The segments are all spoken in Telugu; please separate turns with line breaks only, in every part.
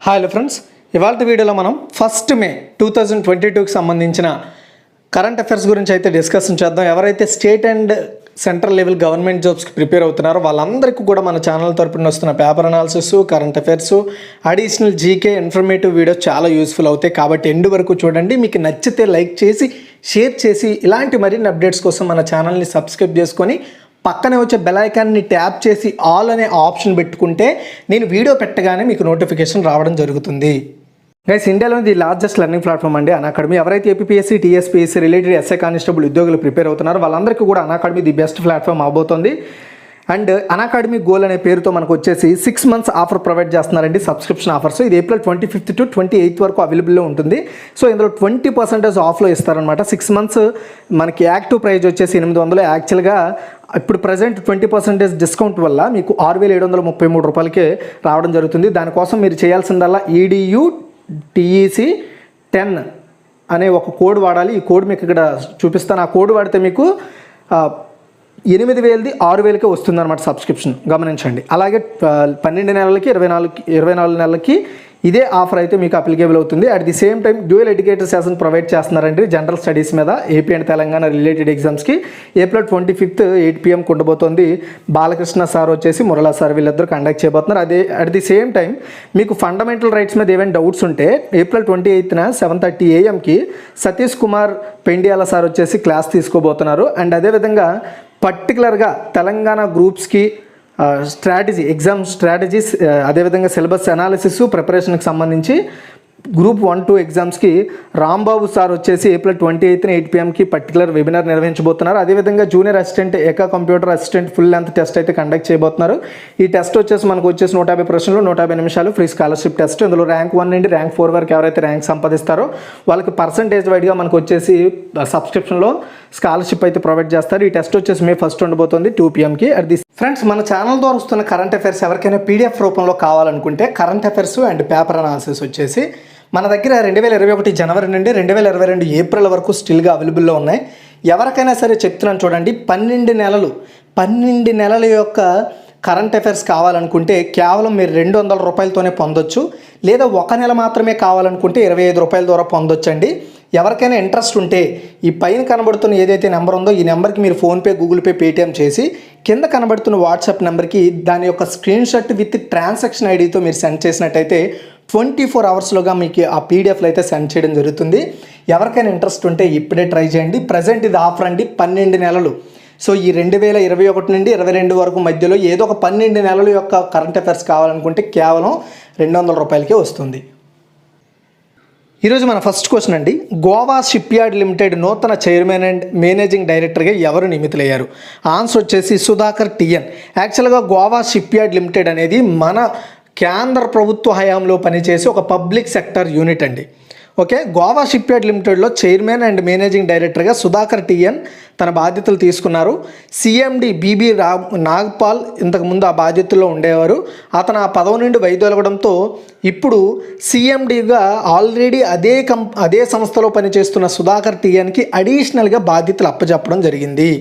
హాయ్ ఫ్రెండ్స్, ఇవాళ వీడియోలో మనం 1 మే 2022కి సంబంధించిన కరెంట్ అఫైర్స్ గురించి అయితే డిస్కషన్ చేద్దాం. ఎవరైతే state and central level government జాబ్స్కి ప్రిపేర్ అవుతున్నారో వాళ్ళందరికీ కూడా మన ఛానల్ తరపున వస్తున్న paper analysis, current affairs, additional GK informative videos చాలా యూస్ఫుల్ అవుతాయి. కాబట్టి ఎండ్ వరకు చూడండి. మీకు నచ్చితే లైక్ చేసి షేర్ చేసి ఇలాంటి మరిన్ని అప్డేట్స్ కోసం మన ఛానల్ని సబ్స్క్రైబ్ చేసుకొని పక్కనే వచ్చే బెల్ ఐకాన్ని ట్యాప్ చేసి ఆల్ అనే ఆప్షన్ పెట్టుకుంటే నేను వీడియో పెట్టగానే మీకు నోటిఫికేషన్ రావడం జరుగుతుంది. గైస్, ఇండియాలోని ది లార్జెస్ట్ లెర్నింగ్ ప్లాట్ఫామ్ అండి అన్అకాడమీ. ఎవరైతే APSC, TSPSC related SI constable ఉద్యోగులు ప్రిపేర్ అవుతున్నారో వాళ్ళందరికీ కూడా అన్అకాడమీ ది బెస్ట్ ప్లాట్ఫామ్ అవబోతుంది. అండ్ అన్అకాడమీ గోల్ అనే పేరుతో మనకు వచ్చేసి 6 months ఆఫర్ ప్రొవైడ్ చేస్తున్నారండి, సబ్స్క్రిప్షన్ ఆఫర్స్. ఇది April 25th to 28th వరకు అవైలబుల్లో ఉంటుంది. సో ఇందులో 20% ఆఫ్లో ఇస్తారనమాట. 6 months మనకి యాక్టివ్ ప్రైజ్ వచ్చేసి 800. యాక్చువల్గా ఇప్పుడు ప్రజెంట్ 20% డిస్కౌంట్ వల్ల మీకు 6,733 రూపాయలకే రావడం జరుగుతుంది. దానికోసం మీరు చేయాల్సిందల్లా EDU TEC 10 అనే ఒక కోడ్ వాడాలి. ఈ కోడ్ మీకు ఇక్కడ చూపిస్తాను. ఆ కోడ్ వాడితే మీకు 8,000ది 6,000కే వస్తుందన్నమాట సబ్స్క్రిప్షన్, గమనించండి. అలాగే 12 నెలలకి 24 నెలలకి ఇదే ఆఫర్ అయితే మీకు అప్లికేబుల్ అవుతుంది. At the same time dual educator session provide చేస్తున్నారండి జనరల్ స్టడీస్ మీద ఏపీ అండ్ తెలంగాణ రిలేటెడ్ ఎగ్జామ్స్కి. April 25th 8 PM ఉండబోతోంది. బాలకృష్ణ సార్ వచ్చేసి మురళా సార్ వీళ్ళిద్దరు కండక్ట్ చేయబోతున్నారు. అదే అట్ ది సేమ్ టైం మీకు ఫండమెంటల్ రైట్స్ మీద ఏమైనా డౌట్స్ ఉంటే April 28th 7:30 AM Satish Kumar Pendyala sir వచ్చేసి క్లాస్ తీసుకోబోతున్నారు. అండ్ అదేవిధంగా పర్టికులర్గా తెలంగాణ గ్రూప్స్కి స్ట్రాటజీ, ఎగ్జామ్ స్ట్రాటజీస్, అదేవిధంగా సిలబస్ అనాలిసిస్ ప్రిపరేషన్కి సంబంధించి గ్రూప్ 1, 2 ఎగ్జామ్స్కి రాంబాబు సార్ వచ్చేసి April 28th 8 PM particular webinar నిర్వహించబోతున్నారు. అదేవిధంగా జూనియర్ అసిస్టెంట్, ఏకా computer assistant full length test అయితే కండక్ట్ చేయబోతున్నారు. ఈ టెస్ట్ వచ్చేసి మనకు వచ్చేసి 150 ప్రశ్నలు, 150 నిమిషాలు ఫ్రీ స్కాలర్షిప్ టెస్ట్. ఇందులో ర్యాంక్ 1 నుండి ర్యాంక్ 4 వరకు ఎవరైతే ర్యాంక్ సంపాదిస్తారో వాళ్ళకి పర్సంటేజ్ వైడ్గా మనకు వచ్చేసి సబ్స్క్రిప్షన్లో స్కాలర్షిప్ అయితే ప్రొవైడ్ చేస్తారు. ఈ టెస్ట్ వచ్చేసి May 1st ఉండబోతుంది 2 PM. ఫ్రెండ్స్, మన ఛానల్ ద్వారా వస్తున్న కరెంట్ అఫైర్స్ ఎవరికైనా PDF రూపంలో కావాలనుకుంటే current affairs and paper analysis వచ్చేసి మన దగ్గర 2021 జనవరి నుండి 2022 ఏప్రిల్ వరకు స్టిల్గా అవైలబుల్లో ఉన్నాయి. ఎవరికైనా సరే చెప్తున్నాను చూడండి, 12 నెలల యొక్క కరెంట్ అఫైర్స్ కావాలనుకుంటే కేవలం మీరు 200 రూపాయలతోనే పొందొచ్చు. లేదా 1 నెల మాత్రమే కావాలనుకుంటే 25 రూపాయల ద్వారా పొందొచ్చండి. ఎవరికైనా ఇంట్రెస్ట్ ఉంటే ఈ పైన కనబడుతున్న ఏదైతే నెంబర్ ఉందో ఈ నెంబర్కి మీరు ఫోన్పే, గూగుల్ పే, పేటిఎం చేసి కింద కనబడుతున్న వాట్సాప్ నెంబర్కి దాని యొక్క స్క్రీన్ షాట్ విత్ ట్రాన్సాక్షన్ ఐడితో మీరు సెండ్ చేసినట్టయితే 24 అవర్స్లోగా మీకు ఆ పీడిఎఫ్లు అయితే సెండ్ చేయడం జరుగుతుంది. ఎవరికైనా ఇంట్రెస్ట్ ఉంటే ఇప్పుడే ట్రై చేయండి. ప్రజెంట్ ఇది ఆఫర్ అండి, 12 నెలలు. సో ఈ 2021 నుండి 22 వరకు మధ్యలో ఏదో ఒక 12 నెలల యొక్క కరెంట్ అఫైర్స్ కావాలనుకుంటే కేవలం 200 రూపాయలకే వస్తుంది. ఈరోజు మన ఫస్ట్ క్వశ్చన్ అండి, గోవా షిప్ యార్డ్ లిమిటెడ్ నూతన చైర్మన్ అండ్ మేనేజింగ్ డైరెక్టర్గా ఎవరు నియమితులయ్యారు? ఆన్సర్ వచ్చేసి సుధాకర్ TN. యాక్చువల్గా గోవా షిప్ యార్డ్ లిమిటెడ్ అనేది మన కేంద్ర ప్రభుత్వ హయాంలో పనిచేసే ఒక పబ్లిక్ సెక్టర్ యూనిట్ అండి. ఓకే, గోవా షిప్ యార్డ్ లిమిటెడ్లో చైర్మన్ అండ్ మేనేజింగ్ డైరెక్టర్గా సుధాకర్ TN తన బాధ్యతలు తీసుకున్నారు. CMD BB నాగ్పాల్ ఇంతకుముందు ఆ బాధ్యతల్లో ఉండేవారు. అతను ఆ పదవి నుండి వైదొలగడంతో ఇప్పుడు CMDగా ఆల్రెడీ అదే సంస్థలో పనిచేస్తున్న సుధాకర్ TNకి అడిషనల్గా బాధ్యతలు అప్పచెప్పడం జరిగింది.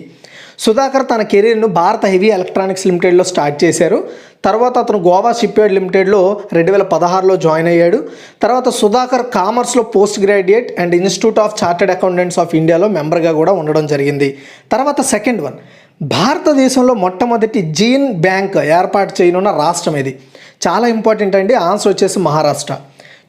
సుధాకర్ తన కెరీర్ను భారత హెవీ ఎలక్ట్రానిక్స్ లిమిటెడ్లో స్టార్ట్ చేశారు. తర్వాత అతను గోవా షిప్ యార్డ్ లిమిటెడ్లో 2016లో జాయిన్ అయ్యాడు. తర్వాత సుధాకర్ కామర్స్లో post graduate and institute of chartered accountants of ఇండియాలో మెంబర్గా కూడా ఉండడం జరిగింది. తర్వాత సెకండ్ వన్, భారతదేశంలో మొట్టమొదటి జీన్ బ్యాంక్ ఏర్పాటు చేయనున్న రాష్ట్రం ఇది. చాలా ఇంపార్టెంట్ అండి. ఆన్సర్ వచ్చేసి మహారాష్ట్ర.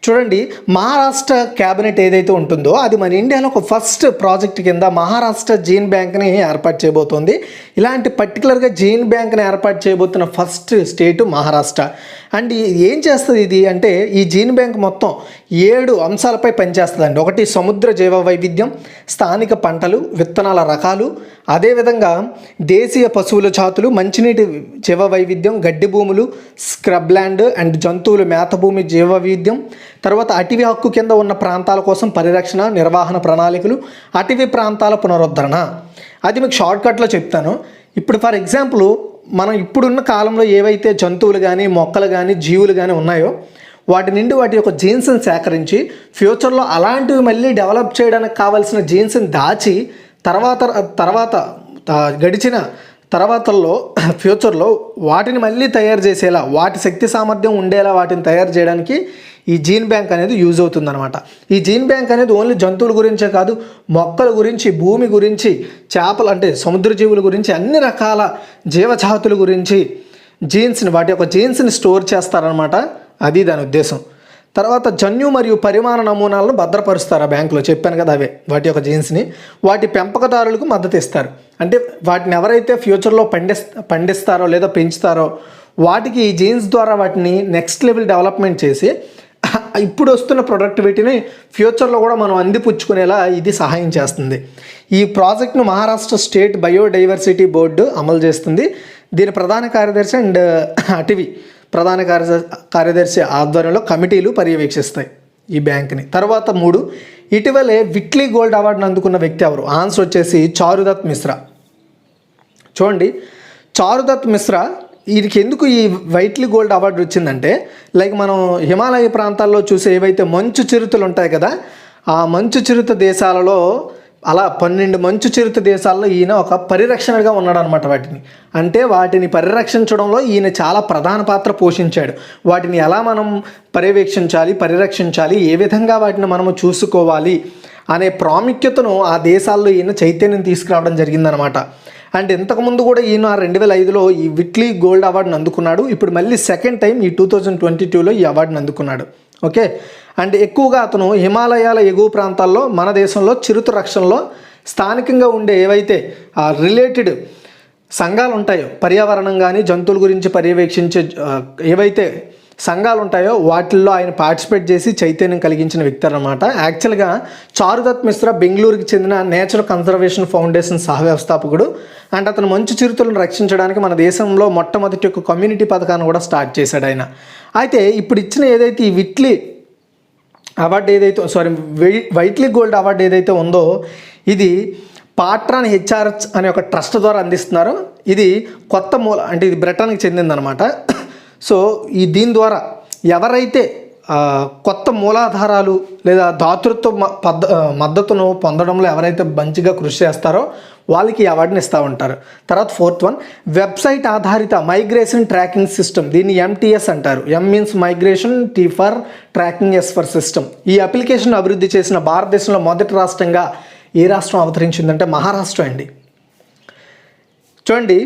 చూడండి, మహారాష్ట్ర క్యాబినెట్ ఏదైతే ఉంటుందో అది మన ఇండియాలో ఒక ఫస్ట్ ప్రాజెక్ట్ కింద మహారాష్ట్ర జీన్ బ్యాంక్ని ఏర్పాటు చేయబోతోంది. ఇలాంటి పర్టికులర్గా జీన్ బ్యాంక్ని ఏర్పాటు చేయబోతున్న ఫస్ట్ స్టేటు మహారాష్ట్ర. అండ్ ఏం చేస్తుంది ఇది అంటే ఈ జీన్ బ్యాంక్ మొత్తం 7 అంశాలపై పనిచేస్తుందండి. ఒకటి, సముద్ర జీవ వైవిధ్యం, స్థానిక పంటలు, విత్తనాల రకాలు, అదేవిధంగా దేశీయ పశువుల జాతులు, మంచినీటి జీవ వైవిధ్యం, గడ్డి భూములు, స్క్రబ్ ల్యాండ్ అండ్ జంతువుల మేత భూమి జీవ వైవిధ్యం, తర్వాత అటవీ హక్కు కింద ఉన్న ప్రాంతాల కోసం పరిరక్షణ, నిర్వహణ ప్రణాళికలు, అటవీ ప్రాంతాల పునరుద్ధరణ. అది మీకు షార్ట్కట్లో చెప్తాను. ఇప్పుడు ఫర్ ఎగ్జాంపుల్ మనం ఇప్పుడున్న కాలంలో ఏవైతే జంతువులు కానీ, మొక్కలు కానీ, జీవులు కానీ ఉన్నాయో వాటి నుండి వాటి యొక్క జీన్స్ని సేకరించి ఫ్యూచర్లో అలాంటివి మళ్ళీ డెవలప్ చేయడానికి కావాల్సిన జీన్స్ని దాచి తర్వాత గడిచిన తర్వాతల్లో ఫ్యూచర్లో వాటిని మళ్ళీ తయారు చేసేలా, వాటి శక్తి సామర్థ్యం ఉండేలా వాటిని తయారు చేయడానికి ఈ జీన్ బ్యాంక్ అనేది యూజ్ అవుతుందన్నమాట. ఈ జీన్ బ్యాంక్ అనేది ఓన్లీ జంతువుల గురించే కాదు, మొక్కల గురించి, భూమి గురించి, చేపలు అంటే సముద్ర జీవుల గురించి, అన్ని రకాల జీవజాతుల గురించి వాటి యొక్క జీన్స్ని స్టోర్ చేస్తారనమాట. అది దాని ఉద్దేశం. తర్వాత జన్యు మరియు పరిమాణ నమూనాలను భద్రపరుస్తారు ఆ బ్యాంకులో. చెప్పాను కదా, అవే వాటి యొక్క జీన్స్ని. వాటి పెంపకదారులకు మద్దతు ఇస్తారు. అంటే వాటిని ఎవరైతే ఫ్యూచర్లో పండిస్తారో లేదా పెంచుతారో వాటికి ఈ జీన్స్ ద్వారా వాటిని నెక్స్ట్ లెవెల్ డెవలప్మెంట్ చేసి ఇప్పుడు వస్తున్న ప్రొడక్టివిటీని ఫ్యూచర్లో కూడా మనం అందిపుచ్చుకునేలా ఇది సహాయం చేస్తుంది. ఈ ప్రాజెక్ట్ను మహారాష్ట్ర స్టేట్ బయోడైవర్సిటీ బోర్డు అమలు చేస్తుంది. దీని ప్రధాన కార్యదర్శి అండ్ అటవీ ప్రధాన కార్యదర్శి ఆధ్వర్యంలో కమిటీలు పర్యవేక్షిస్తాయి ఈ బ్యాంక్ని. తర్వాత 3, ఇటీవలే విట్లీ గోల్డ్ అవార్డును అందుకున్న వ్యక్తి ఎవరు? ఆన్సర్ వచ్చేసి చారుదత్ మిశ్రా. చూడండి, చారుదత్ మిశ్రా వీరికి ఎందుకు ఈ వైట్లీ గోల్డ్ అవార్డు వచ్చిందంటే, లైక్ మనం హిమాలయ ప్రాంతాల్లో చూసే ఏవైతే మంచు చిరుతలు ఉంటాయి కదా, ఆ మంచు చిరుత దేశాలలో అలా 12 మంచు చిరుత దేశాల్లో ఈయన ఒక పరిరక్షణగా ఉన్నాడు అనమాట. వాటిని పరిరక్షించడంలో ఈయన చాలా ప్రధాన పాత్ర పోషించాడు. వాటిని ఎలా మనం పరిరక్షించాలి, ఏ విధంగా వాటిని మనము చూసుకోవాలి అనే ప్రాముఖ్యతను ఆ దేశాల్లో ఈయన చైతన్యం తీసుకురావడం జరిగిందనమాట. అండ్ ఇంతకుముందు కూడా ఈయన 2005లో ఈ విట్లీ గోల్డ్ అవార్డును అందుకున్నాడు. ఇప్పుడు మళ్ళీ సెకండ్ టైం ఈ 2022లో ఈ అవార్డును అందుకున్నాడు. ఓకే. అండ్ ఎక్కువగా అతను హిమాలయాల ఎగువ ప్రాంతాల్లో మన దేశంలో చిరుత రక్షణలో స్థానికంగా ఉండే ఏవైతే రిలేటెడ్ సంఘాలు ఉంటాయో, పర్యావరణం కానీ జంతువుల గురించి పర్యవేక్షించే ఏవైతే సంఘాలు ఉంటాయో వాటిల్లో ఆయన పార్టిసిపేట్ చేసి చైతన్యం కలిగించిన వ్యక్తి అన్నమాట. యాక్చువల్గా చారుదత్ మిశ్రా బెంగళూరుకి చెందిన నేచర్ కన్జర్వేషన్ ఫౌండేషన్ సహవ్యవస్థాపకుడు. అండ్ అతను మంచు చిరుతలను రక్షించడానికి మన దేశంలో మొట్టమొదటి ఒక కమ్యూనిటీ పథకాన్ని కూడా స్టార్ట్ చేశాడు ఆయన. అయితే ఇప్పుడు ఇచ్చిన ఏదైతే ఈ విట్లీ అవార్డు వైట్లీ గోల్డ్ అవార్డు ఏదైతే ఉందో ఇది పాట్రాన్ హెచ్ఆర్హెచ్ అనే ఒక ట్రస్ట్ ద్వారా అందిస్తున్నారు. ఇది కొత్త అంటే ఇది బ్రిటన్కి చెందిందనమాట. సో దీని ద్వారా ఎవరైతే కొత్త మూలాధారాలు లేదా దాతృత్వ మద్దతును పొందడంలో ఎవరైతే మంచిగా కృషి చేస్తారో వాళ్ళకి ఈ అవార్డుని ఇస్తూ ఉంటారు. తర్వాత 4th వన్, వెబ్సైట్ ఆధారిత మైగ్రేషన్ ట్రాకింగ్ సిస్టమ్. దీన్ని MTS అంటారు. M means migration, T for tracking, S for system. ఈ అప్లికేషన్ అభివృద్ధి చేసిన భారతదేశంలో మొదటి రాష్ట్రంగా ఏ రాష్ట్రం అవతరించిందంటే మహారాష్ట్ర అండి. చూడండి,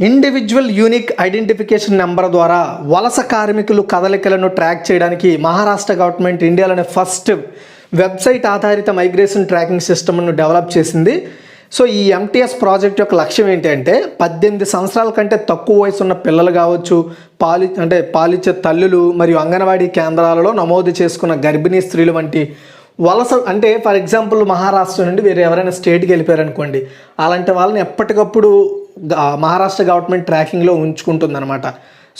ఇండివిజువల్ యూనిక్ ఐడెంటిఫికేషన్ నెంబర్ ద్వారా వలస కార్మికులు కదలికలను ట్రాక్ చేయడానికి మహారాష్ట్ర గవర్నమెంట్ ఇండియాలోనే ఫస్ట్ వెబ్సైట్ ఆధారిత మైగ్రేషన్ ట్రాకింగ్ సిస్టమ్ను డెవలప్ చేసింది. సో ఈ MTS ప్రాజెక్ట్ యొక్క లక్ష్యం ఏంటంటే 18 సంవత్సరాల కంటే తక్కువ వయసు ఉన్న పిల్లలు కావచ్చు, పాలిచ్చే తల్లులు మరియు అంగన్వాడీ కేంద్రాలలో నమోదు చేసుకున్న గర్భిణీ స్త్రీలు వంటి వలస ఫర్ ఎగ్జాంపుల్ మహారాష్ట్ర నుండి వేరే ఎవరైనా స్టేట్కి వెళ్ళిపోయారనుకోండి, అలాంటి వాళ్ళని ఎప్పటికప్పుడు మహారాష్ట్ర గవర్నమెంట్ ట్రాకింగ్లో ఉంచుకుంటుందన్నమాట.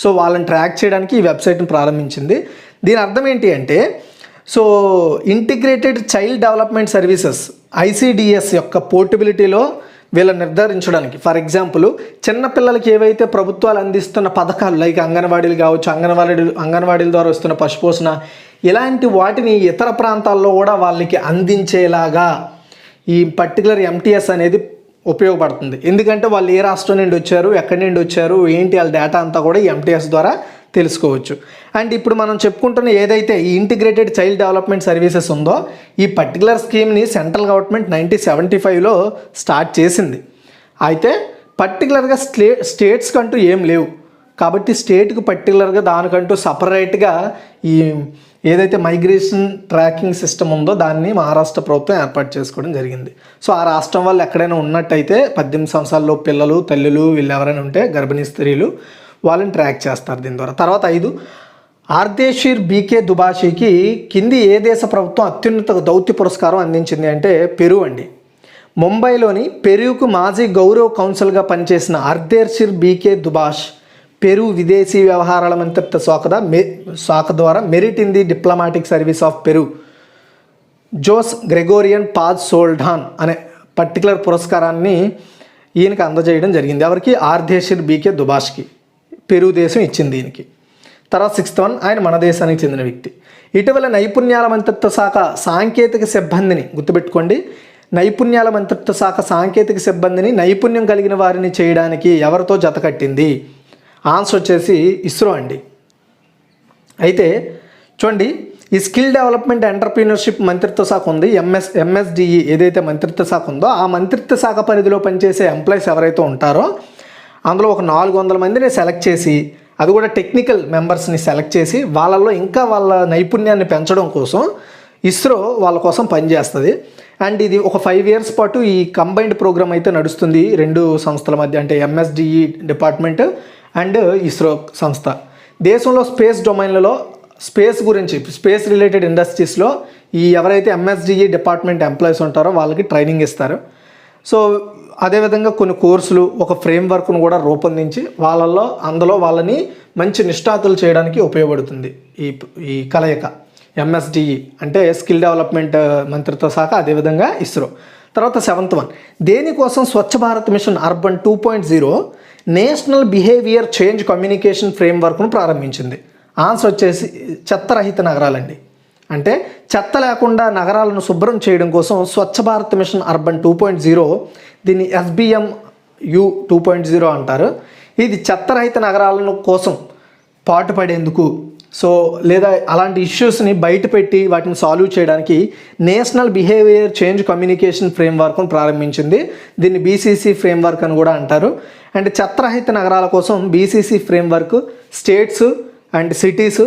సో వాళ్ళని ట్రాక్ చేయడానికి ఈ వెబ్సైట్ని ప్రారంభించింది. దీని అర్థం ఏంటి అంటే, so integrated child development services ICDS యొక్క పోర్టబిలిటీలో వీళ్ళని నిర్ధారించడానికి, ఫర్ ఎగ్జాంపుల్ చిన్నపిల్లలకి ఏవైతే ప్రభుత్వాలు అందిస్తున్న పథకాలు లైక్ అంగన్వాడీలు కావచ్చు, అంగన్వాడీల ద్వారా వస్తున్న పశుపోషణ, ఇలాంటి వాటిని ఇతర ప్రాంతాల్లో కూడా వాళ్ళకి అందించేలాగా ఈ పర్టికులర్ MTS అనేది ఉపయోగపడుతుంది. ఎందుకంటే వాళ్ళు ఏ రాష్ట్రం నుండి వచ్చారు, ఎక్కడి నుండి వచ్చారు, ఏంటి వాళ్ళ డేటా అంతా కూడా ఈ MTS ద్వారా తెలుసుకోవచ్చు. అండ్ ఇప్పుడు మనం చెప్పుకుంటున్న ఏదైతే ఈ ఇంటిగ్రేటెడ్ చైల్డ్ డెవలప్మెంట్ సర్వీసెస్ ఉందో ఈ పర్టికులర్ స్కీమ్ని సెంట్రల్ గవర్నమెంట్ 1975లో స్టార్ట్ చేసింది. అయితే పర్టికులర్గా స్టేట్స్ కంటూ ఏం లేవు కాబట్టి స్టేట్కి పర్టికులర్గా దానికంటూ సపరేట్గా ఈ ఏదైతే మైగ్రేషన్ ట్రాకింగ్ సిస్టమ్ ఉందో దాన్ని మహారాష్ట్ర ప్రభుత్వం ఏర్పాటు చేసుకోవడం జరిగింది. సో ఆ రాష్ట్రం వాళ్ళు ఎక్కడైనా ఉన్నట్టయితే 18 సంవత్సరాల్లో పిల్లలు, తల్లులు వీళ్ళు ఎవరైనా ఉంటే గర్భిణీ స్త్రీలు వాళ్ళని ట్రాక్ చేస్తారు దీని ద్వారా. తర్వాత 5, ఆర్దేశీర్ BK దుబాషీకి కింది ఏ దేశ ప్రభుత్వం అత్యున్నత దౌత్య పురస్కారం అందించింది అంటే పెరు అండి. ముంబైలోని పెరూకు మాజీ గౌరవ కౌన్సిల్గా పనిచేసిన ఆర్దేశీర్ BK దుబాష్ పెరు విదేశీ వ్యవహారాల మంత్రిత్వ శాఖ ద్వారా merit in the diplomatic service of Peru Jose Gregorio Paz Soldan అనే పర్టికులర్ పురస్కారాన్ని ఈయనకి అందజేయడం జరిగింది. ఎవరికి? ఆర్దేశీర్ BK దుబాష్కి పెరు దేశం ఇచ్చింది దీనికి. తర్వాత 6th వన్, ఆయన మన దేశానికి చెందిన వ్యక్తి. ఇటీవల నైపుణ్యాల మంత్రిత్వ శాఖ సాంకేతిక సిబ్బందిని గుర్తుపెట్టుకోండి, నైపుణ్యాల మంత్రిత్వ శాఖ సాంకేతిక సిబ్బందిని నైపుణ్యం కలిగిన వారిని చేయడానికి ఎవరితో జతకట్టింది? ఆన్సర్ వచ్చేసి ఇస్రో అండి. అయితే చూడండి, ఈ స్కిల్ డెవలప్మెంట్ ఎంటర్‌ప్రెన్యూర్‌షిప్ మంత్రిత్వ శాఖ ఉంది. ఎంఎస్డిఈ ఏదైతే మంత్రిత్వ శాఖ ఉందో ఆ మంత్రిత్వ శాఖ పరిధిలో పనిచేసే ఎంప్లాయీస్ ఎవరైతే ఉంటారో అందులో ఒక 400 మందిని సెలెక్ట్ చేసి, అది కూడా టెక్నికల్ మెంబర్స్ని సెలెక్ట్ చేసి వాళ్ళల్లో ఇంకా వాళ్ళ నైపుణ్యాన్ని పెంచడం కోసం ఇస్రో వాళ్ళ కోసం పనిచేస్తుంది. అండ్ ఇది ఒక 5 ఇయర్స్ పాటు ఈ కంబైన్డ్ ప్రోగ్రామ్ అయితే నడుస్తుంది 2 సంస్థల మధ్య, అంటే ఎంఎస్డిఈ డిపార్ట్మెంట్ అండ్ ఇస్రో సంస్థ. దేశంలో స్పేస్ డొమైన్లలో స్పేస్ గురించి, స్పేస్ రిలేటెడ్ ఇండస్ట్రీస్లో ఈ ఎవరైతే ఎంఎస్డిఈ డిపార్ట్మెంట్ ఎంప్లాయీస్ ఉంటారో వాళ్ళకి ట్రైనింగ్ ఇస్తారు. సో అదేవిధంగా కొన్ని కోర్సులు, ఒక ఫ్రేమ్వర్క్ను కూడా రూపొందించి అందులో వాళ్ళని మంచి నిష్ణాతులు చేయడానికి ఉపయోగపడుతుంది ఈ కలయిక. ఎంఎస్డిఈ అంటే స్కిల్ డెవలప్మెంట్ మంత్రిత్వ శాఖ, అదేవిధంగా ఇస్రో. తర్వాత 7th వన్, దేనికోసం Swachh Bharat mission urban 2.0 national behaviour change communication ఫ్రేమ్వర్క్ను ప్రారంభించింది. ఆన్సర్ వచ్చేసి చెత్తరహిత నగరాలండి. అంటే చెత్త లేకుండా నగరాలను శుభ్రం చేయడం కోసం స్వచ్ఛ భారత్ మిషన్ అర్బన్ 2.0, దీన్ని SBMU 2.0 అంటారు. ఇది చెత్తరహిత నగరాలను కోసం పాటుపడేందుకు, సో లేదా అలాంటి ఇష్యూస్ని బయటపెట్టి వాటిని సాల్వ్ చేయడానికి నేషనల్ బిహేవియర్ చేంజ్ కమ్యూనికేషన్ ఫ్రేమ్వర్క్ను ప్రారంభించింది. దీన్ని BCC ఫ్రేమ్వర్క్ అని కూడా అంటారు. అండ్ చెత్తరహిత నగరాల కోసం BCC framework states and cities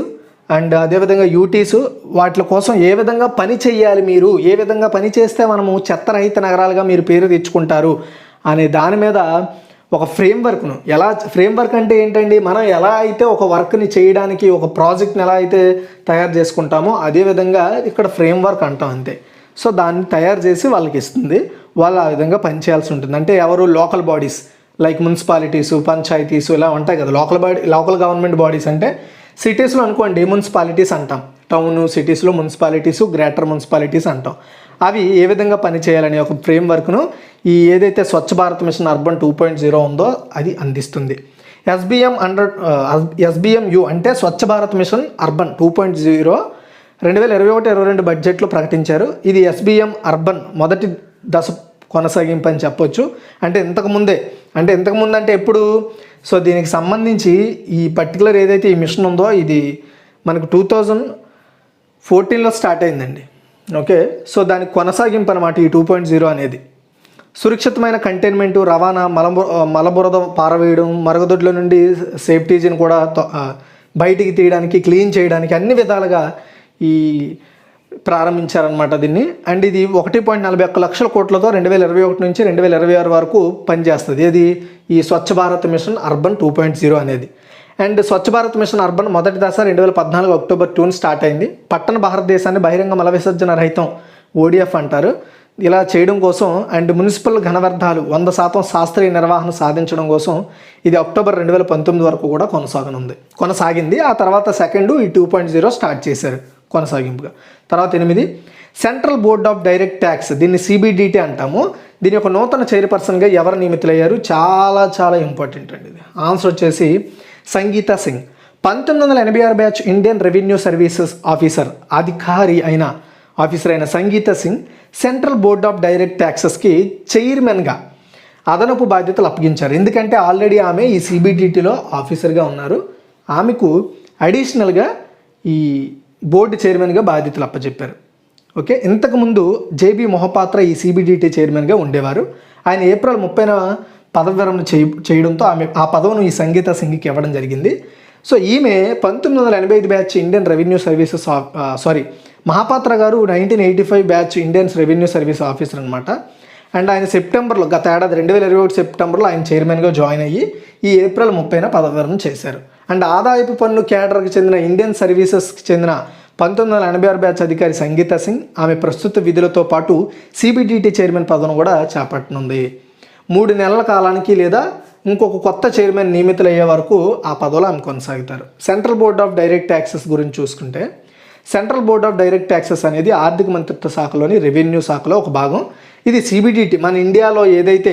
and అదేవిధంగా యూటీస్ వాటి కోసం ఏ విధంగా పని చేయాలి, మీరు ఏ విధంగా పని చేస్తే మనము చెత్తరహిత నగరాలుగా మీరు పేరు తెచ్చుకుంటారు అనే దాని మీద ఒక ఫ్రేమ్వర్క్ను, ఫ్రేమ్వర్క్ అంటే ఏంటండి, మనం ఎలా అయితే ఒక వర్క్ని చేయడానికి ఒక ప్రాజెక్ట్ని ఎలా అయితే తయారు చేసుకుంటామో అదేవిధంగా ఇక్కడ ఫ్రేమ్వర్క్ అంటాం అంతే. సో దాన్ని తయారు చేసి వాళ్ళకి ఇస్తుంది, వాళ్ళు ఆ విధంగా పనిచేయాల్సి ఉంటుంది. అంటే ఎవరు local bodies like municipalities, panchayats ఇలా ఉంటాయి కదా. లోకల్ గవర్నమెంట్ బాడీస్ అంటే సిటీస్లో అనుకోండి మున్సిపాలిటీస్ అంటాం, టౌన్ సిటీస్లో మున్సిపాలిటీసు, గ్రేటర్ మున్సిపాలిటీస్ అంటాం. అవి ఏ విధంగా పనిచేయాలనే ఒక ఫ్రేమ్వర్క్ను ఈ ఏదైతే స్వచ్ఛ భారత్ మిషన్ అర్బన్ 2.0 ఉందో అది అందిస్తుంది. SBMU అంటే స్వచ్ఛ భారత్ మిషన్ అర్బన్ 2.0 2021-22 బడ్జెట్లో ప్రకటించారు. ఇది SBM అర్బన్ మొదటి దశ కొనసాగింపు అని చెప్పొచ్చు. అంటే ఇంతకుముందు అంటే ఎప్పుడు, సో దీనికి సంబంధించి ఈ పర్టికులర్ ఏదైతే ఈ మిషన్ ఉందో ఇది మనకు 2014లో స్టార్ట్ అయిందండి. ఓకే, సో దానికి కొనసాగింపు అనమాట ఈ 2.0 అనేది. సురక్షితమైన కంటైన్మెంటు, రవాణా, మలబురద పారవేయడం, మరుగుదొడ్ల నుండి సేఫ్టీజీని కూడా బయటికి తీయడానికి, క్లీన్ చేయడానికి అన్ని విధాలుగా ఈ ప్రారంభించారనమాట దీన్ని. అండ్ ఇది 1.41 లక్షల కోట్లతో 2021 నుంచి 2026 వరకు పనిచేస్తుంది. ఇది ఈ స్వచ్ఛ భారత్ మిషన్ అర్బన్ 2.0 అనేది. And Swachh Bharat mission urban మొదటి దశ 2014 అక్టోబర్ 2 స్టార్ట్ అయింది. పట్టణ భారతదేశాన్ని బహిరంగ మల విసర్జన రహితం ODF అంటారు. ఇలా చేయడం కోసం అండ్ మున్సిపల్ ఘనవ్యర్థాలు 100% శాస్త్రీయ నిర్వహణ సాధించడం కోసం ఇది అక్టోబర్ 2019 వరకు కూడా కొనసాగింది. ఆ తర్వాత సెకండ్ ఈ 2.0 స్టార్ట్ చేశారు కొనసాగింపుగా. తర్వాత 8 central board of direct tax, దీన్ని CBDT అంటాము. దీని యొక్క నూతన చైర్పర్సన్గా ఎవరు నియమితులయ్యారు, చాలా చాలా ఇంపార్టెంట్ అండి ఇది. ఆన్సర్ వచ్చేసి Sangeeta Singh. 1986 batch Indian revenue services అధికారి అయిన Sangeeta Singh central board of direct ట్యాక్సెస్కి చైర్మన్గా అదనపు బాధ్యతలు అప్పగించారు. ఎందుకంటే ఆల్రెడీ ఆమె ఈ CBDTలో ఆఫీసర్గా ఉన్నారు. ఆమెకు అడిషనల్గా ఈ బోర్డు చైర్మన్గా బాధ్యతలు అప్పచెప్పారు. ఓకే, ఇంతకుముందు JB మొహపాత్ర ఈ CBDT చైర్మన్గా ఉండేవారు. ఆయన ఏప్రిల్ 30న పదవి విరమణ చేయడంతో ఆ పదవిని ఈ సంగీతా సింగ్కి ఇవ్వడం జరిగింది. సో ఈమె 1985 batch Indian revenue services Mohapatra గారు 1985 batch Indian revenue service officer అనమాట. అండ్ ఆయన సెప్టెంబర్లో, గత ఏడాది 2021 సెప్టెంబర్లో ఆయన చైర్మన్గా జాయిన్ అయ్యి ఈ ఏప్రిల్ 30న పదవి విరమణ చేశారు. అండ్ ఆదాయపు పన్ను క్యాడర్కి చెందిన ఇండియన్ సర్వీసెస్కి చెందిన 1986 బ్యాచ్ అధికారి సంగీతా సింగ్ ఆమె ప్రస్తుత విధులతో పాటు CBDT చైర్మన్ పదవిని కూడా చేపట్టనుంది. 3 నెలల కాలానికి లేదా ఇంకొక కొత్త చైర్మన్ నియమితులయ్యే వరకు ఆ పదవిలో ఆమె కొనసాగుతారు. Central board of direct taxes గురించి చూసుకుంటే, central board of direct taxes అనేది ఆర్థిక మంత్రిత్వ శాఖలోని రెవెన్యూ శాఖలో ఒక భాగం. ఇది CBDT మన ఇండియాలో ఏదైతే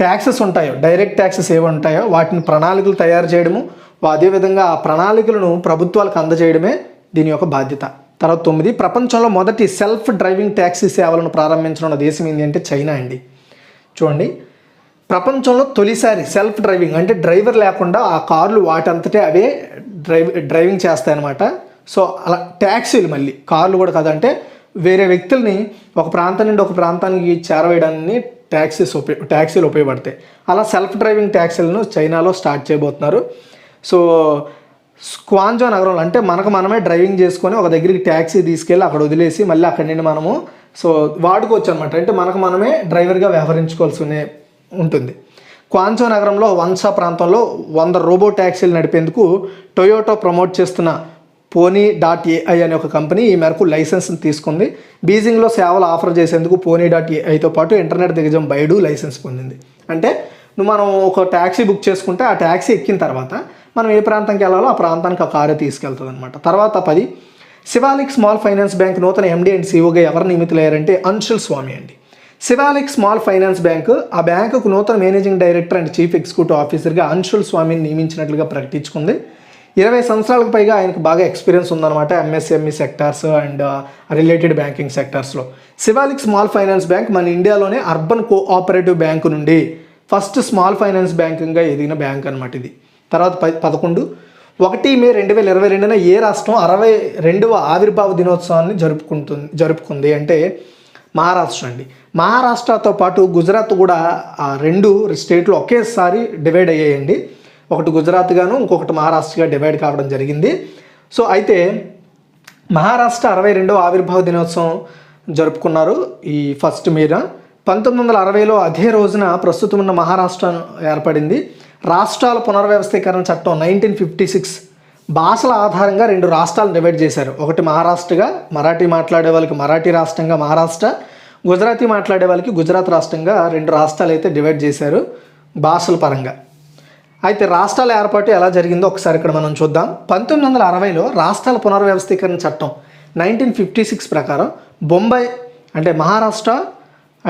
ట్యాక్సెస్ ఉంటాయో, డైరెక్ట్ ట్యాక్సెస్ ఏవి ఉంటాయో వాటిని ప్రణాళికలు తయారు చేయడము, అదేవిధంగా ఆ ప్రణాళికలను ప్రభుత్వాలకు అందజేయడమే దీని యొక్క బాధ్యత. తర్వాత 9 ప్రపంచంలో మొదటి సెల్ఫ్ డ్రైవింగ్ ట్యాక్సీ సేవలను ప్రారంభించనున్న దేశం ఏంటి అంటే చైనా అండి. చూడండి, ప్రపంచంలో తొలిసారి సెల్ఫ్ డ్రైవింగ్ అంటే డ్రైవర్ లేకుండా ఆ కార్లు వాటంతటే అవే డ్రైవింగ్ చేస్తాయన్నమాట. సో అలా ట్యాక్సీలు మళ్ళీ కార్లు కూడా కాదంటే వేరే వ్యక్తుల్ని ఒక ప్రాంతం నుండి ఒక ప్రాంతానికి చేరవేయడాన్ని ట్యాక్సీలు ఉపయోగపడతాయి. అలా సెల్ఫ్ డ్రైవింగ్ ట్యాక్సీలను చైనాలో స్టార్ట్ చేయబోతున్నారు. సో క్వాంజో నగరంలో అంటే మనమే డ్రైవింగ్ చేసుకొని ఒక దగ్గరికి ట్యాక్సీ తీసుకెళ్ళి అక్కడ వదిలేసి మళ్ళీ అక్కడి నుండి మనము సో వాడుకోవచ్చు అనమాట. అంటే మనమే డ్రైవర్గా వ్యవహరించుకోవాల్సి ఉంటుంది. క్వాంజో నగరంలో వన్సా ప్రాంతంలో 100 రోబో ట్యాక్సీలు నడిపేందుకు టొయోటో ప్రమోట్ చేస్తున్న Pony.ai అనే ఒక కంపెనీ ఈ మేరకు లైసెన్స్ని తీసుకుంది. బీజింగ్లో సేవలు ఆఫర్ చేసేందుకు Pony.aiతో పాటు ఇంటర్నెట్ దిగ్గజం బైడు లైసెన్స్ పొందింది. అంటే మనం ఒక ట్యాక్సీ బుక్ చేసుకుంటే ఆ ట్యాక్సీ ఎక్కిన తర్వాత మనం ఏ ప్రాంతానికి వెళ్ళాలో ఆ ప్రాంతానికి ఆ కారు తీసుకెళ్తుంది అనమాట. తర్వాత 10 శివాలిక్ స్మాల్ ఫైనాన్స్ బ్యాంక్ నూతన ఎండీ అండ్ సీఓగా ఎవరు నియమితులయ్యారంటే అంశుల్ స్వామి అండి. శివాలిక్ స్మాల్ ఫైనాన్స్ బ్యాంకు ఆ బ్యాంకుకు నూతన managing director and chief executive ఆఫీసర్గా అంశుల్ స్వామిని నియమించినట్లుగా ప్రకటించుకుంది. 20 సంవత్సరాలకు పైగా ఆయనకు బాగా ఎక్స్పీరియన్స్ ఉందన్నమాట MSME sectors and related banking సెక్టార్స్లో. శివాలిక్ స్మాల్ ఫైనాన్స్ బ్యాంక్ మన ఇండియాలోనే అర్బన్ కోఆపరేటివ్ బ్యాంకు నుండి ఫస్ట్ స్మాల్ ఫైనాన్స్ బ్యాంకింగ్గా ఎదిగిన బ్యాంక్ అనమాట ఇది. తర్వాత 11 మే 2022 ఏ రాష్ట్రం 62వ ఆవిర్భావ దినోత్సవాన్ని జరుపుకుంది అంటే మహారాష్ట్ర అండి. మహారాష్ట్రతో పాటు గుజరాత్ కూడా ఆ 2 స్టేట్లు ఒకేసారి డివైడ్ అయ్యాయండి. ఒకటి గుజరాత్ గాను ఇంకొకటి మహారాష్ట్రగా డివైడ్ కావడం జరిగింది. సో అయితే మహారాష్ట్ర 62వ ఆవిర్భావ దినోత్సవం జరుపుకున్నారు ఈ 1 మేన. 1960లో అదే రోజున ప్రస్తుతం ఉన్న మహారాష్ట్ర ఏర్పడింది. రాష్ట్రాల పునర్వ్యవస్థీకరణ చట్టం 1956 భాషల ఆధారంగా 2 రాష్ట్రాలను డివైడ్ చేశారు. ఒకటి మహారాష్ట్రగా, మరాఠీ మాట్లాడే వాళ్ళకి మరాఠీ రాష్ట్రంగా మహారాష్ట్ర, గుజరాతీ మాట్లాడే వాళ్ళకి గుజరాత్ రాష్ట్రంగా 2 రాష్ట్రాలు అయితే డివైడ్ చేశారు భాషల పరంగా. అయితే రాష్ట్రాల ఏర్పాటు ఎలా జరిగిందో ఒకసారి ఇక్కడ మనం చూద్దాం. 1960లో రాష్ట్రాల పునర్వ్యవస్థీకరణ చట్టం 1956 ప్రకారం బొంబాయి అంటే మహారాష్ట్ర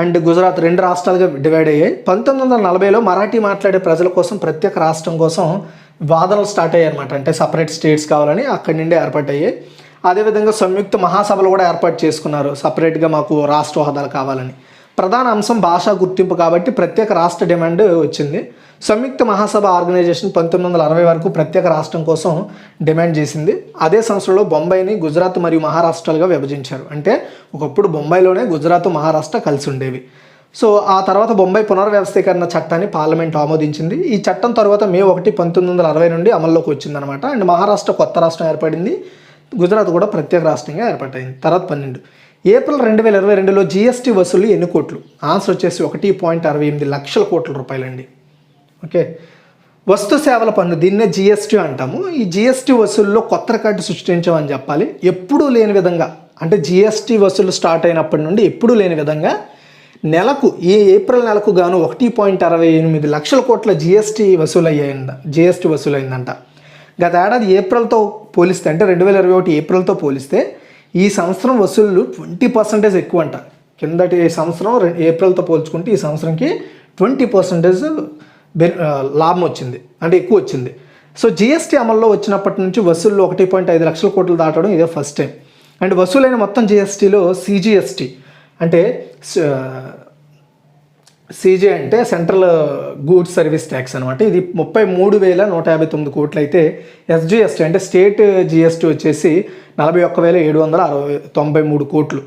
అండ్ గుజరాత్ 2 రాష్ట్రాలుగా డివైడ్ అయ్యాయి. 1940లో మరాఠీ మాట్లాడే ప్రజల కోసం ప్రత్యేక రాష్ట్రం కోసం వాదనలు స్టార్ట్ అయ్యాయి అనమాట. అంటే సపరేట్ స్టేట్స్ కావాలని అక్కడి నుండి ఏర్పాటయ్యాయి. అదేవిధంగా సంయుక్త మహాసభలు కూడా ఏర్పాటు చేసుకున్నారు సపరేట్గా మాకు రాష్ట్ర హోదాలు కావాలని. ప్రధాన అంశం భాషా గుర్తింపు కాబట్టి ప్రత్యేక రాష్ట్ర డిమాండ్ వచ్చింది. సంయుక్త మహాసభ ఆర్గనైజేషన్ 1960 వరకు ప్రత్యేక రాష్ట్రం కోసం డిమాండ్ చేసింది. అదే సంవత్సరంలో బొంబాయిని గుజరాత్ మరియు మహారాష్ట్రాలుగా విభజించారు. అంటే ఒకప్పుడు బొంబాయిలోనే గుజరాత్ మహారాష్ట్ర కలిసి ఉండేవి. సో ఆ తర్వాత బొంబాయి పునర్వ్యవస్థీకరణ చట్టాన్ని పార్లమెంట్ ఆమోదించింది. ఈ చట్టం తర్వాత మే 1, 1960 నుండి అమల్లోకి వచ్చిందనమాట. అండ్ మహారాష్ట్ర కొత్త రాష్ట్రం ఏర్పడింది, గుజరాత్ కూడా ప్రత్యేక రాష్ట్రంగా ఏర్పడింది. తర్వాత 12 ఏప్రిల్ 2022లో జిఎస్టీ వసూలు ఎన్ని కోట్లు? ఆన్సర్ వచ్చేసి 1.68 లక్షల కోట్ల రూపాయలండి. ఓకే, వస్తు సేవల పన్ను దీన్నే జిఎస్టీ అంటాము. ఈ జిఎస్టీ వసూల్లో కొత్త రికార్డు సృష్టించామని చెప్పాలి. ఎప్పుడూ లేని విధంగా అంటే జిఎస్టీ వసూలు స్టార్ట్ అయినప్పటి నుండి ఎప్పుడూ లేని విధంగా నెలకు ఈ ఏప్రిల్ నెలకు గాను 1.68 లక్షల కోట్ల జిఎస్టీ వసూలైందంట. గత ఏడాది ఏప్రిల్తో పోలిస్తే అంటే 2021 ఏప్రిల్తో పోలిస్తే ఈ సంవత్సరం వసూళ్ళు 20% ఎక్కువ అంట. కిందటి సంవత్సరం ఏప్రిల్తో పోల్చుకుంటే ఈ సంవత్సరంకి 20% లాభం వచ్చింది, అంటే ఎక్కువ వచ్చింది. సో జిఎస్టీ అమల్లో వచ్చినప్పటి నుంచి వసూళ్ళు 1.5 లక్షల కోట్లు దాటడం ఇదే ఫస్ట్ టైం. అండ్ వసూలైన మొత్తం జిఎస్టీలో సిజిఎస్టీ అంటే సిజే అంటే సెంట్రల్ గూడ్స్ సర్వీస్ ట్యాక్స్ అనమాట. ఇది 33,159 కోట్లు అయితే ఎస్జిఎస్టీ అంటే స్టేట్ జిఎస్టీ వచ్చేసి 41,793 కోట్లు.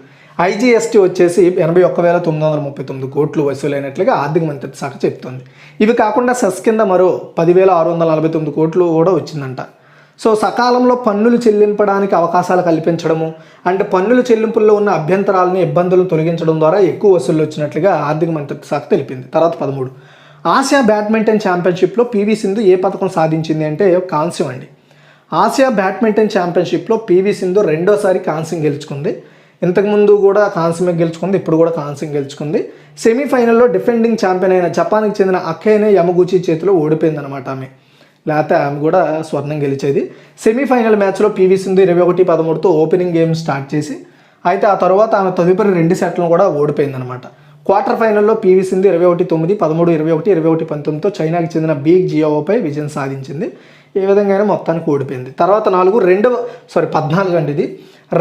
ఐజిఎస్టీ వచ్చేసి 81,939 కోట్లు వసూలైనట్లుగా ఆర్థిక మంత్రిత్వ శాఖ చెప్తుంది. ఇవి కాకుండా సెస్ కింద మరో 10,649 కోట్లు కూడా వచ్చిందంట. సో సకాలంలో పన్నులు చెల్లింపడానికి అవకాశాలు కల్పించడము అంటే పన్నుల చెల్లింపుల్లో ఉన్న అభ్యంతరాలని ఇబ్బందులను తొలగించడం ద్వారా ఎక్కువ వసూళ్లు వచ్చినట్లుగా ఆర్థిక మంత్రిత్వ శాఖ తెలిపింది. తర్వాత 13 ఆసియా బ్యాడ్మింటన్ ఛాంపియన్షిప్లో పివి సింధు ఏ పథకం సాధించింది అంటే కాంస్యం అండి. ఆసియా బ్యాడ్మింటన్ ఛాంపియన్షిప్లో పివి సింధు రెండోసారి కాంస్యం గెలుచుకుంది. ఇంతకుముందు కూడా కాంస్యమే గెలుచుకుంది, ఇప్పుడు కూడా కాంస్యం గెలుచుకుంది. సెమీఫైనల్లో డిఫెండింగ్ ఛాంపియన్ అయిన జపాన్కి చెందిన అఖేనే యమగుచి చేతిలో ఓడిపోయిందనమాట. లేకపోతే ఆమె కూడా స్వర్ణం గెలిచేది. సెమీఫైనల్ మ్యాచ్లో పివి సింధు 21-13తో ఓపెనింగ్ గేమ్ స్టార్ట్ చేసి అయితే ఆ తర్వాత ఆమె తదుపరి 2 సెట్లను కూడా ఓడిపోయిందనమాట. క్వార్టర్ ఫైనల్లో పివి సింధు 21-9, 13-21, 21-19తో చైనాకి చెందిన బీగ్ జియావోపై విజయం సాధించింది. ఏ విధంగా మొత్తానికి ఓడిపోయింది. తర్వాత 14 అండి. ఇది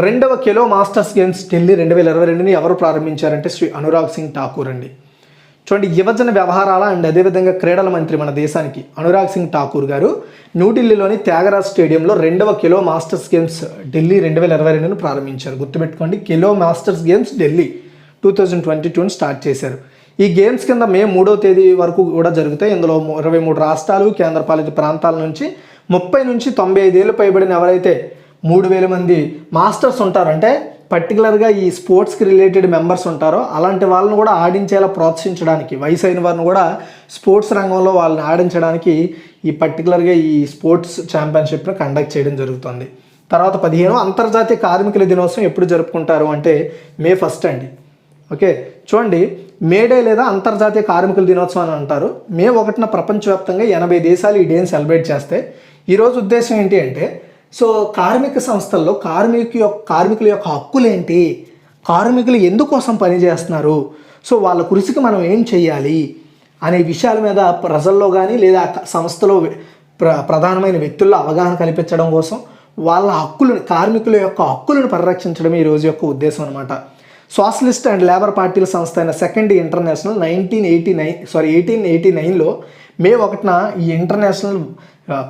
2వ ఖేలో మాస్టర్స్ గేమ్స్ ఢిల్లీ 2022ని ఎవరు ప్రారంభించారంటే శ్రీ అనురాగ్ సింగ్ ఠాకూర్ అండి. చూడండి, యువజన వ్యవహారాల అండ్ అదేవిధంగా క్రీడల మంత్రి మన దేశానికి అనురాగ్ సింగ్ ఠాకూర్ గారు న్యూఢిల్లీలోని త్యాగరాజ్ స్టేడియంలో 2వ ఖేలో మాస్టర్స్ గేమ్స్ ఢిల్లీ 2022ను ప్రారంభించారు. గుర్తుపెట్టుకోండి, ఖేలో మాస్టర్స్ గేమ్స్ ఢిల్లీ 2022ని స్టార్ట్ చేశారు. ఈ గేమ్స్ కింద మే 3వ తేదీ వరకు కూడా జరుగుతాయి. ఇందులో 23 రాష్ట్రాలు, కేంద్రపాలిత ప్రాంతాల నుంచి 30 నుంచి 95 ఏళ్ళు పైబడిన ఎవరైతే 3000 మంది మాస్టర్స్ ఉంటారో, అంటే పర్టికులర్గా ఈ స్పోర్ట్స్కి రిలేటెడ్ మెంబర్స్ ఉంటారో అలాంటి వాళ్ళని కూడా ఆడించేలా ప్రోత్సహించడానికి, వయసు అయిన వారిని కూడా స్పోర్ట్స్ రంగంలో వాళ్ళని ఆడించడానికి ఈ పర్టికులర్గా ఈ స్పోర్ట్స్ ఛాంపియన్షిప్ను కండక్ట్ చేయడం జరుగుతుంది. తర్వాత 15 అంతర్జాతీయ కార్మికుల దినోత్సవం ఎప్పుడు జరుపుకుంటారు అంటే మే 1 అండి. ఓకే, చూడండి, మేడే లేదా అంతర్జాతీయ కార్మికుల దినోత్సవం అని అంటారు. మే 1న ప్రపంచవ్యాప్తంగా 80 దేశాలు ఈ డేని సెలబ్రేట్ చేస్తాయి. ఈరోజు ఉద్దేశం ఏంటి అంటే, సో కార్మిక సంస్థల్లో కార్మికుల యొక్క హక్కులు ఏంటి, కార్మికులు ఎందుకోసం పనిచేస్తున్నారు, సో వాళ్ళ కృషికి మనం ఏం చేయాలి అనే విషయాల మీద ప్రజల్లో కానీ లేదా సంస్థలో ప్రధానమైన వ్యక్తుల్లో అవగాహన కల్పించడం కోసం వాళ్ళ హక్కులను, కార్మికుల యొక్క హక్కులను పరిరక్షించడమే ఈ రోజు యొక్క ఉద్దేశం అనమాట. సోషలిస్ట్ అండ్ లేబర్ పార్టీల సంస్థ అయిన సెకండ్ ఇంటర్నేషనల్ 1889లో మే 1న ఈ ఇంటర్నేషనల్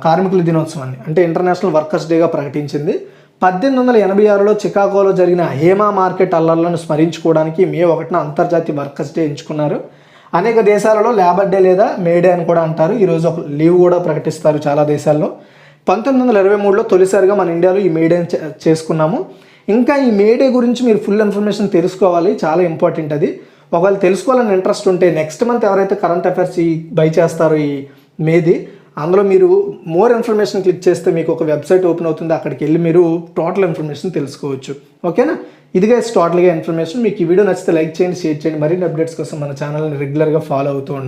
కార్మికుల దినోత్సవాన్ని, అంటే ఇంటర్నేషనల్ వర్కర్స్ డేగా ప్రకటించింది. 1886లో చికాగోలో జరిగిన హేమా మార్కెట్ అల్లర్లను స్మరించుకోవడానికి మే 1న అంతర్జాతీయ వర్కర్స్ డే ఎంచుకున్నారు. అనేక దేశాలలో లేబర్ డే లేదా మేడే అని కూడా అంటారు. ఈరోజు ఒక లీవ్ కూడా ప్రకటిస్తారు చాలా దేశాల్లో. 1923లో తొలిసారిగా మన ఇండియాలో ఈ మేడే చేసుకున్నాము. ఇంకా ఈ మేడే గురించి మీరు ఫుల్ ఇన్ఫర్మేషన్ తెలుసుకోవాలి, చాలా ఇంపార్టెంట్ అది. ఒకవేళ తెలుసుకోవాలని ఇంట్రెస్ట్ ఉంటే నెక్స్ట్ మంత్ ఎవరైతే కరెంట్ అఫైర్స్ బై చేస్తారో ఈ మేది, అందులో మీరు మోర్ ఇన్ఫర్మేషన్ క్లిక్ చేస్తే మీకు ఒక వెబ్సైట్ ఓపెన్ అవుతుంది. అక్కడికి వెళ్ళి మీరు టోటల్ ఇన్ఫర్మేషన్ తెలుసుకోవచ్చు. ఓకేనా, ఇదిగా టోటల్గా ఇన్ఫర్మేషన్. మీకు ఈ వీడియో నచ్చితే లైక్ చేయండి, షేర్ చేయండి. మరిన్ని అప్డేట్స్ కోసం మన ఛానల్ని రెగ్యులర్గా ఫాలో అవుతూ ఉండండి.